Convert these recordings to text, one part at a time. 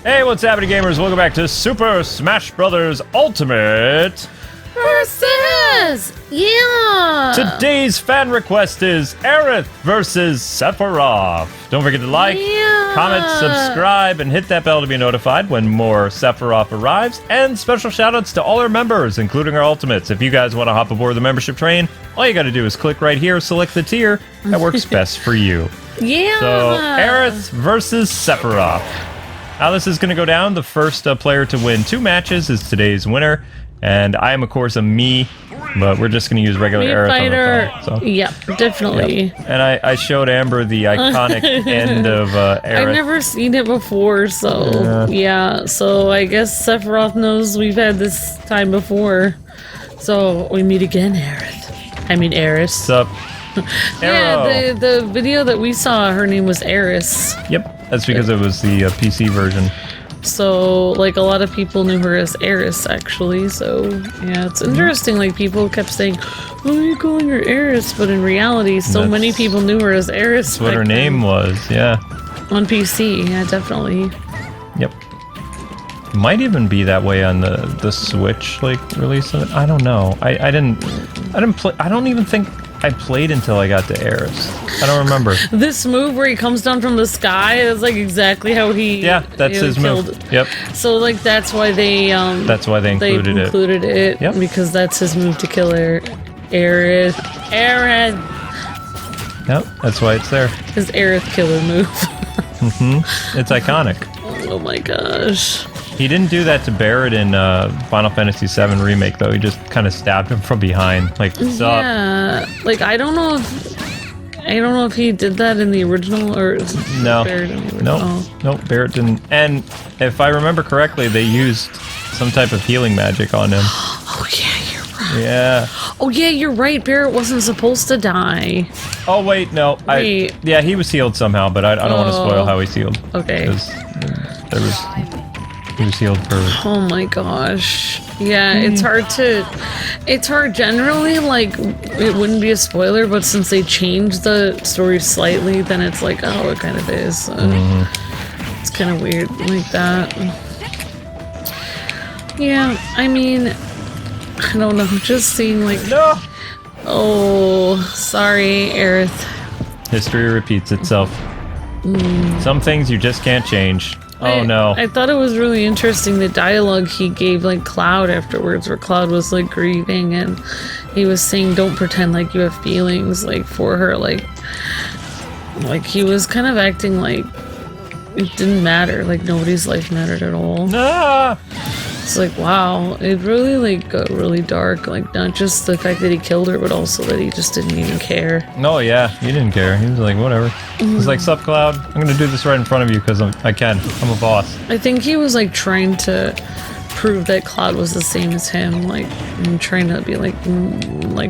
Hey, what's happening, gamers? Welcome back to Super Smash Bros. Ultimate versus! Yeah! Today's fan request is Aerith versus Sephiroth. Don't forget to like, comment, subscribe, and hit that bell to be notified when more Sephiroth arrives. And special shoutouts to all our members, including our ultimates. If you guys want to hop aboard the membership train, all you got to do is click right here, select the tier that works best for you. Yeah! So, Aerith versus Sephiroth. How this is going to go down, the first player to win 2 matches is today's winner. And I am, of course, a me, but we're just going to use regular Aerith fighter. on the phone, so. Yep, definitely. Yep. And I showed Amber the iconic end of Aerith. I've never seen it before, so yeah. So I guess Sephiroth knows we've had this time before. So we meet again, Aerith. I mean, Aerith. What's up? Yeah, the video that we saw, her name was Aerith. Yep, that's because it was the PC version. So, like, a lot of people knew her as Aerith, actually, so, yeah, it's interesting, like, people kept saying, why are you calling her Aerith? But in reality, so many people knew her as Aerith. That's what her name was, yeah. On PC, yeah, definitely. Yep. Might even be that way on the Switch, like, release of it. I don't know. I didn't play, I don't even think I played until I got to Aerith. I don't remember. This move where he comes down from the sky is like exactly how he that's his move. Yep. So like that's why they included it. Yep. Because that's his move to kill Aerith. Yep, that's why it's there. His Aerith killer move. It's iconic. Oh my gosh. He didn't do that to Barrett in Final Fantasy VII Remake, though. He just kind of stabbed him from behind, like, what's up? Yeah, like I don't know if he did that in the original or no, Barrett in the original. Nope, Barrett didn't. And if I remember correctly, they used some type of healing magic on him. Oh yeah, you're right. Yeah. Oh yeah, you're right. Barrett wasn't supposed to die. Oh wait, no. Wait. Yeah, he was healed somehow, but I don't want to spoil how he's healed. Okay. He was healed for... Oh my gosh. Yeah, it's hard generally, like, it wouldn't be a spoiler, but since they changed the story slightly, then it's like, oh, it kind of is. So it's kind of weird like that. Yeah, I mean, I don't know, just seeing like... No! Oh, sorry, Aerith. History repeats itself. Some things you just can't change. Oh no. I thought it was really interesting the dialogue he gave like Cloud afterwards, where Cloud was like grieving and he was saying don't pretend like you have feelings like for her, like he was kind of acting like it didn't matter, like nobody's life mattered at all. Ah! It's like, wow, it really like got really dark, like not just the fact that he killed her, but also that he just didn't even care. No, yeah, he didn't care. He was like, whatever. He's like, sup, Cloud? I'm gonna do this right in front of you because I can. I'm a boss. I think he was like trying to prove that Cloud was the same as him, like, and trying to be like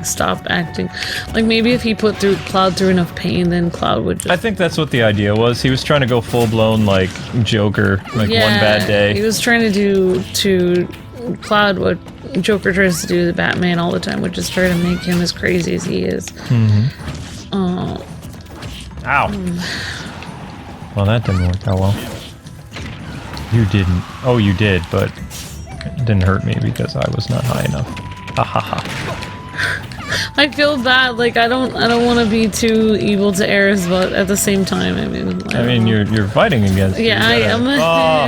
stop acting. Like maybe if he put Cloud through enough pain, then Cloud would just... I think that's what the idea was. He was trying to go full-blown, like, Joker, like, one bad day. He was trying to do to Cloud what Joker tries to do to Batman all the time, which is try to make him as crazy as he is. Ow. Well, that didn't work that well. You didn't. Oh, you did, but it didn't hurt me because I was not high enough. Ha ha ha. I feel bad. Like I don't want to be too evil to Aerith, but at the same time, I mean, you're fighting against. Yeah, I am. Oh,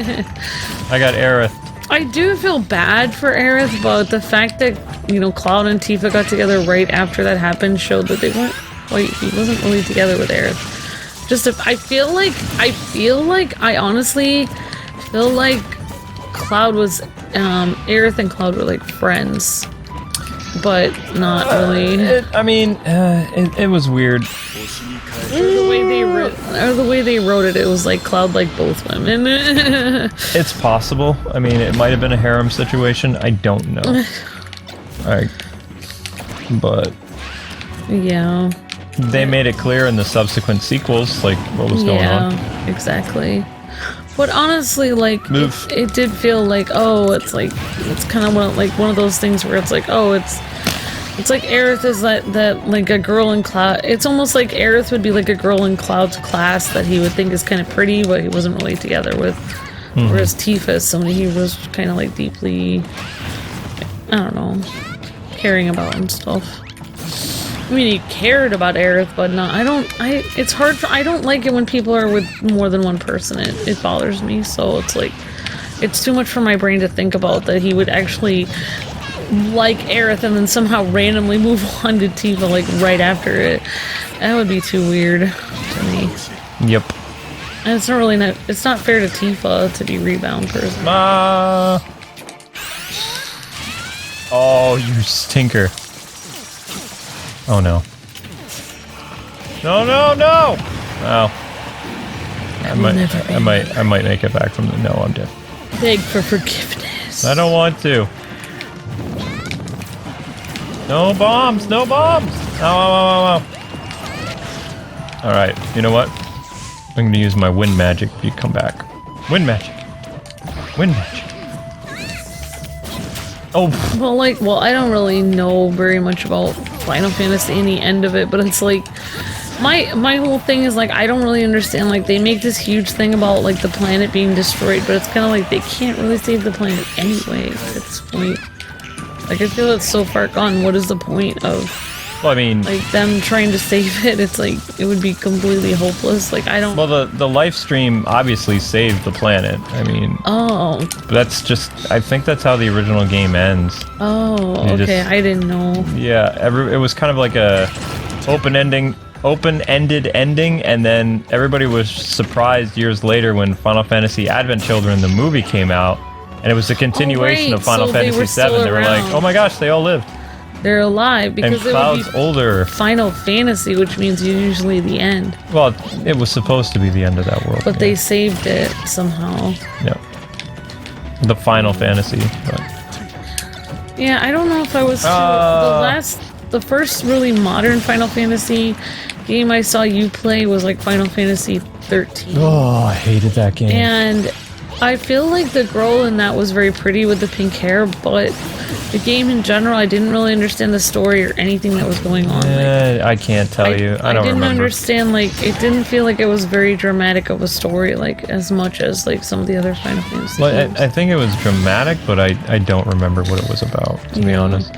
I got Aerith. I do feel bad for Aerith, but the fact that Cloud and Tifa got together right after that happened showed that they weren't. Wait, he wasn't really together with Aerith. I honestly feel like Cloud was, Aerith and Cloud were like friends, but not really. It was weird. The way they wrote it, it was like Cloud liked both women. It's possible. I mean, it might have been a harem situation. I don't know. But yeah. They made it clear in the subsequent sequels, like, what was going on. Yeah, exactly. But honestly, like, it did feel like, oh, it's kind of one of those things where it's like, oh, it's like Aerith is that like a girl in Cloud. It's almost like Aerith would be like a girl in Cloud's class that he would think is kind of pretty, but he wasn't really together with. Whereas Tifa is somebody he was kind of like deeply, I don't know, caring about and stuff. I mean, he cared about Aerith, but not. It's hard for. I don't like it when people are with more than one person. It bothers me. So it's like, it's too much for my brain to think about that he would actually like Aerith and then somehow randomly move on to Tifa like right after it. That would be too weird to me. Yep. And it's not really it's not fair to Tifa to be rebound person. Oh, you stinker. Oh no. No, no, no! Oh. I might make it back from the no, I'm dead. Beg for forgiveness. I don't want to. No bombs! No bombs! Oh. Alright, you know what? I'm gonna use my wind magic if you come back. Wind magic. Wind magic. Oh. Well, I don't really know very much about Final Fantasy and the end of it, but it's like, my whole thing is like, I don't really understand, like, they make this huge thing about, like, the planet being destroyed, but it's kind of like, they can't really save the planet anyway, at this point. Like, I feel it's so far gone, what is the point of... Well, I mean... like, them trying to save it, it's like, it would be completely hopeless, like, I don't... Well, the live stream obviously saved the planet, I mean... Oh. But that's just... I think that's how the original game ends. Oh, okay, I didn't know. Yeah, it was kind of like a open-ended ending, and then everybody was surprised years later when Final Fantasy Advent Children, the movie, came out, and it was a continuation of Final Fantasy VII. They were like, oh my gosh, they all lived. They're alive because and Cloud's it would be older. Final Fantasy, which means usually the end. Well, it was supposed to be the end of that world. But they saved it somehow. Yeah. The Final Fantasy. But. Yeah, I don't know if I was the first really modern Final Fantasy game I saw you play was like Final Fantasy 13. Oh, I hated that game. And I feel like the girl in that was very pretty with the pink hair, but the game in general, I didn't really understand the story or anything that was going on. I can't tell you. I don't didn't remember. understand, like, it didn't feel like it was very dramatic of a story, like, as much as, like, some of the other Final Fantasy games. I think it was dramatic, but I don't remember what it was about, to be honest.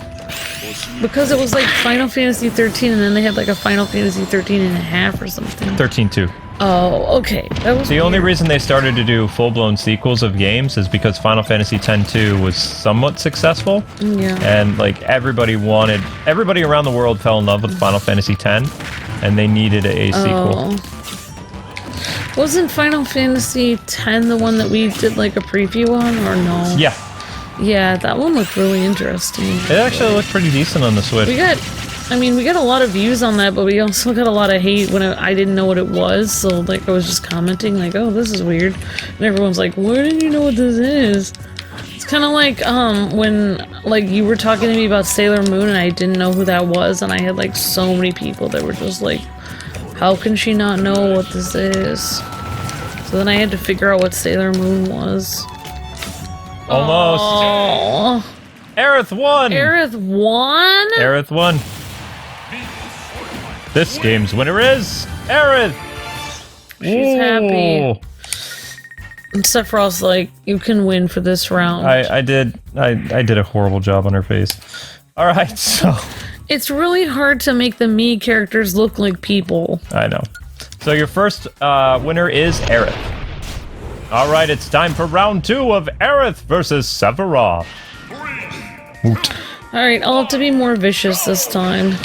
Because it was, like, Final Fantasy 13, and then they had, like, a Final Fantasy 13 and a half or something. 13-2. Oh, okay. That was the only reason they started to do full-blown sequels of games is because Final Fantasy X-2 was somewhat successful. Yeah. And, like, everybody around the world fell in love with Final Fantasy X, and they needed a sequel. Wasn't Final Fantasy X the one that we did, like, a preview on, or no? Yeah. Yeah, that one looked really interesting. It actually looked pretty decent on the Switch. We got a lot of views on that, but we also got a lot of hate when I didn't know what it was, so, like, I was just commenting, like, oh, this is weird. And everyone's like, why didn't you know what this is? It's kind of like, when, like, you were talking to me about Sailor Moon and I didn't know who that was, and I had, like, so many people that were just like, how can she not know what this is? So then I had to figure out what Sailor Moon was. Almost. Oh. Aerith won! Aerith won? Aerith won. This game's winner is Aerith! She's happy. And Sephiroth's like, you can win for this round. I did a horrible job on her face. Alright, so... It's really hard to make the Mii characters look like people. I know. So your first winner is Aerith. Alright, it's time for round 2 of Aerith versus Sephiroth. Alright, I'll have to be more vicious this time.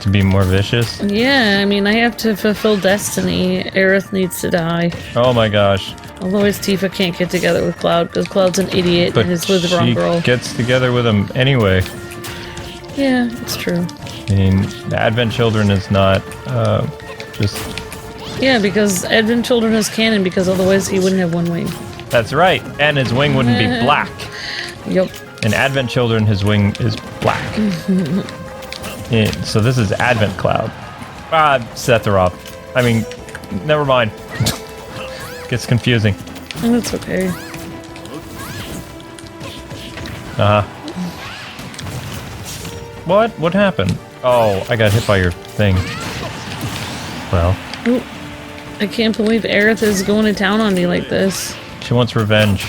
To be more vicious? Yeah, I mean, I have to fulfill destiny. Aerith needs to die. Oh my gosh. Otherwise, Tifa can't get together with Cloud, because Cloud's an idiot and is with the wrong girl. She gets together with him anyway. Yeah, it's true. I mean, the Advent Children is not, just... Yeah, because Advent Children is canon, because otherwise he wouldn't have one wing. That's right, and his wing wouldn't be black. Yep. In Advent Children, his wing is black. Yeah, so this is Advent Cloud. Sephiroth. I mean, never mind. Gets confusing. That's okay. What? What happened? Oh, I got hit by your thing. Well. Ooh, I can't believe Aerith is going to town on me like this. She wants revenge.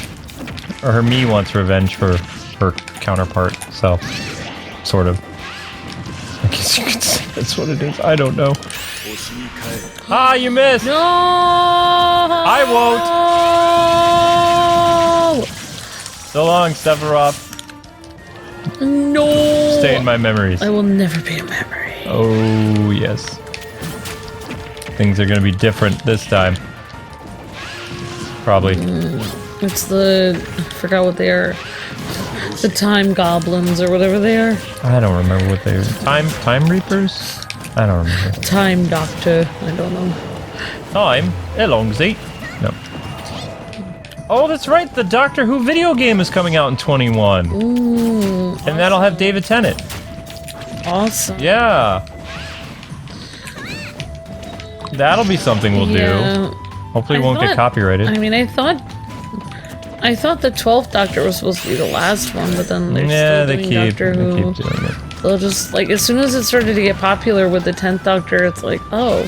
Or her me wants revenge for her counterpart, so... Sort of. I guess you could say that's what it is. I don't know. Ah, you missed! No! I won't! So long, Sephiroth. No! Stay in my memories. I will never be a memory. Oh, yes. Things are gonna be different this time. Probably. It's the... I forgot what they are. The time goblins or whatever they are. I don't remember what they are. Time Reapers? I don't remember. Time Doctor. I don't know. Time? Elongzi. No. Oh, that's right. The Doctor Who video game is coming out in 21. Ooh. And that'll have David Tennant. Awesome. Yeah. That'll be something we'll do. Hopefully it won't get copyrighted. I mean, I thought the 12th Doctor was supposed to be the last one, but then they're still doing Doctor Who. They keep doing it. They'll just, like, as soon as it started to get popular with the 10th Doctor, it's like, oh,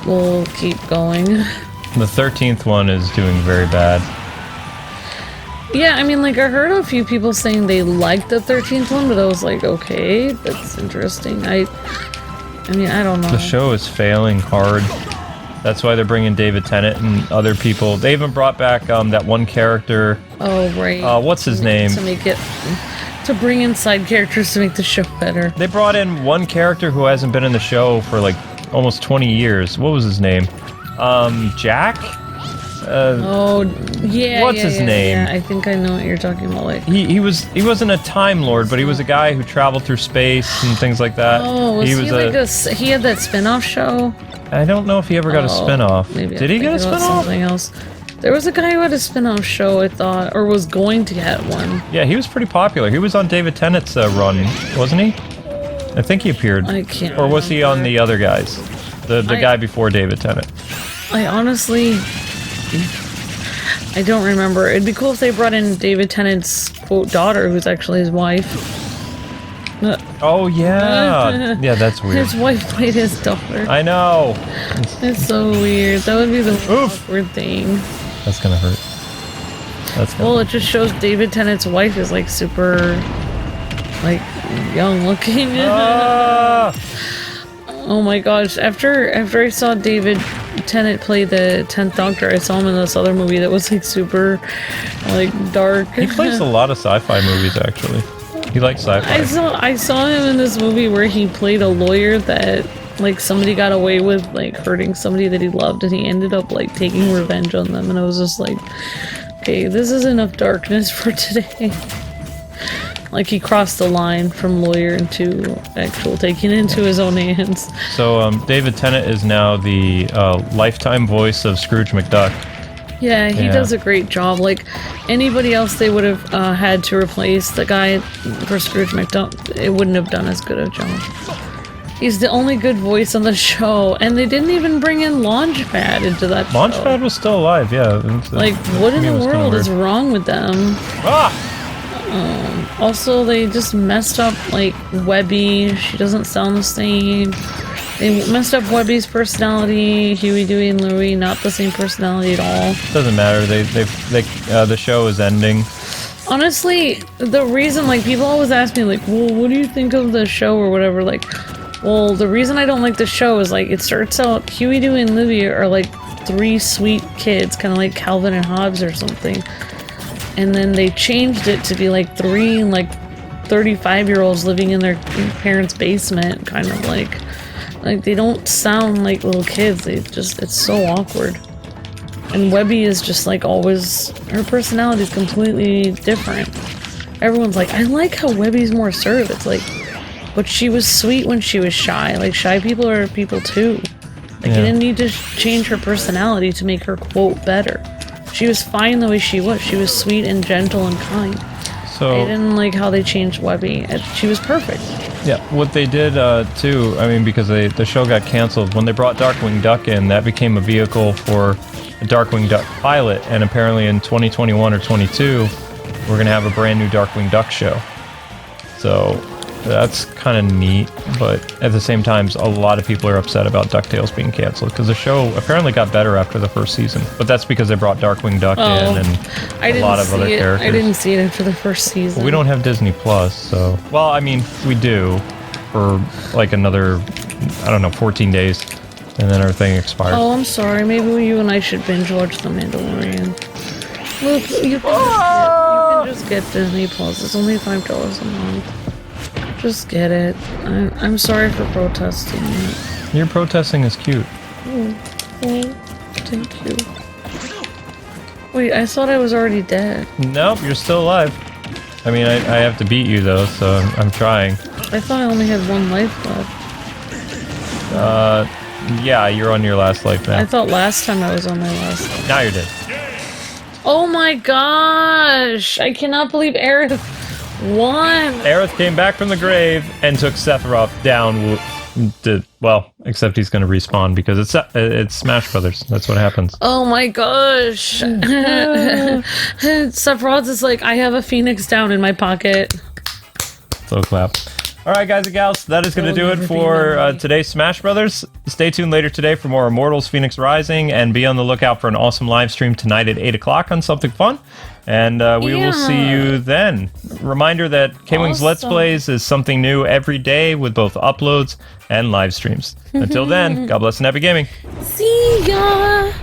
we'll keep going. The 13th one is doing very bad. Yeah, I mean, like, I heard a few people saying they liked the 13th one, but I was like, okay, that's interesting. I mean, I don't know. The show is failing hard. That's why they're bringing David Tennant and other people. They even brought back that one character. Oh, right. What's his name? To make it... To bring in side characters to make the show better. They brought in one character who hasn't been in the show for, like, almost 20 years. What was his name? Jack? What's his name? Yeah, I think I know what you're talking about. Like he wasn't a Time Lord, but he was a guy who traveled through space and things like that. Oh, he had that spin-off show? I don't know if he ever got a spin-off. Did he get a spin-off? Something else. There was a guy who had a spin-off show, I thought, or was going to get one. Yeah, he was pretty popular. He was on David Tennant's run, wasn't he? I think he appeared. I can't Or was he on the other guys? The guy before David Tennant. I honestly... I don't remember. It'd be cool if they brought in David Tennant's, quote, daughter, who's actually his wife. Oh, yeah. Yeah, that's weird. His wife played his daughter. I know. It's so weird. That would be the awkward thing. That's gonna hurt. Well, it just shows David Tennant's wife is, like, super, like, young looking. Oh my gosh. After I saw David Tennant play the 10th Doctor, I saw him in this other movie that was, like, super, like, dark. He plays a lot of sci-fi movies, actually. He likes sci-fi. I saw him in this movie where he played a lawyer that, like, somebody got away with, like, hurting somebody that he loved, and he ended up, like, taking revenge on them, and I was just like, okay, this is enough darkness for today. Like, he crossed the line from lawyer into actual taking it into his own hands. So, David Tennant is now the lifetime voice of Scrooge McDuck. Yeah, he does a great job. Like, anybody else they would have had to replace the guy for Scrooge McDuck, it wouldn't have done as good a job. He's the only good voice on the show, and they didn't even bring in Launchpad into that show. Launchpad was still alive, yeah. Like, what in the world is wrong with them? Ah! Also, they just messed up, like, Webby. She doesn't sound the same. They messed up Webby's personality. Huey, Dewey, and Louie, not the same personality at all. Doesn't matter. The show is ending. Honestly, the reason, like, people always ask me, like, well, what do you think of the show or whatever? Like, well, the reason I don't like the show is, like, it starts out, Huey, Dewey, and Louie are, like, three sweet kids, kind of like Calvin and Hobbes or something. And then they changed it to be, like, three, like, 35-year-olds living in their parents' basement, kind of like they don't sound like little kids. It's so awkward. And Webby is just, like, always, her personality is completely different. Everyone's like, I like how Webby's more assertive. It's like, but she was sweet when she was shy. Like, shy people are people too. Like, you didn't need to change her personality to make her, quote, better. She was fine the way she was. She was sweet and gentle and kind. So I didn't like how they changed Webby. She was perfect. Yeah, what they did too, I mean, because the show got canceled, when they brought Darkwing Duck in, that became a vehicle for a Darkwing Duck pilot, and apparently in 2021 or 22, we're going to have a brand new Darkwing Duck show. So That's kind of neat, but at the same time, a lot of people are upset about DuckTales being canceled because the show apparently got better after the first season. But that's because they brought Darkwing Duck in and a lot of other characters. I didn't see it after the first season. Well, we don't have Disney Plus, so... Well, I mean, we do for like another, I don't know, 14 days, and then our thing expires. Oh, I'm sorry. Maybe you and I should binge watch The Mandalorian. Look, you can just get Disney Plus. It's only $5 a month. Just get it. I'm sorry for protesting it. Your protesting is cute. Oh, thank you. Wait, I thought I was already dead. Nope, you're still alive. I mean, I have to beat you though, so I'm trying. I thought I only had one life left. Yeah, you're on your last life now. I thought last time I was on my last life. Now you're dead. Oh my gosh! I cannot believe Aerith won! Aerith came back from the grave and took Sephiroth down. Well, except he's going to respawn because it's Smash Brothers. That's what happens. Oh my gosh! Sephiroth is like, I have a phoenix down in my pocket. So clap. Alright guys and gals, that is going to do it for today's Smash Brothers. Stay tuned later today for more Immortals Phoenix Rising, and be on the lookout for an awesome live stream tonight at 8 o'clock on Something Fun. And we will see you then. Reminder that Kwings Let's Plays is something new every day with both uploads and live streams. Until then, God bless and happy gaming. See ya!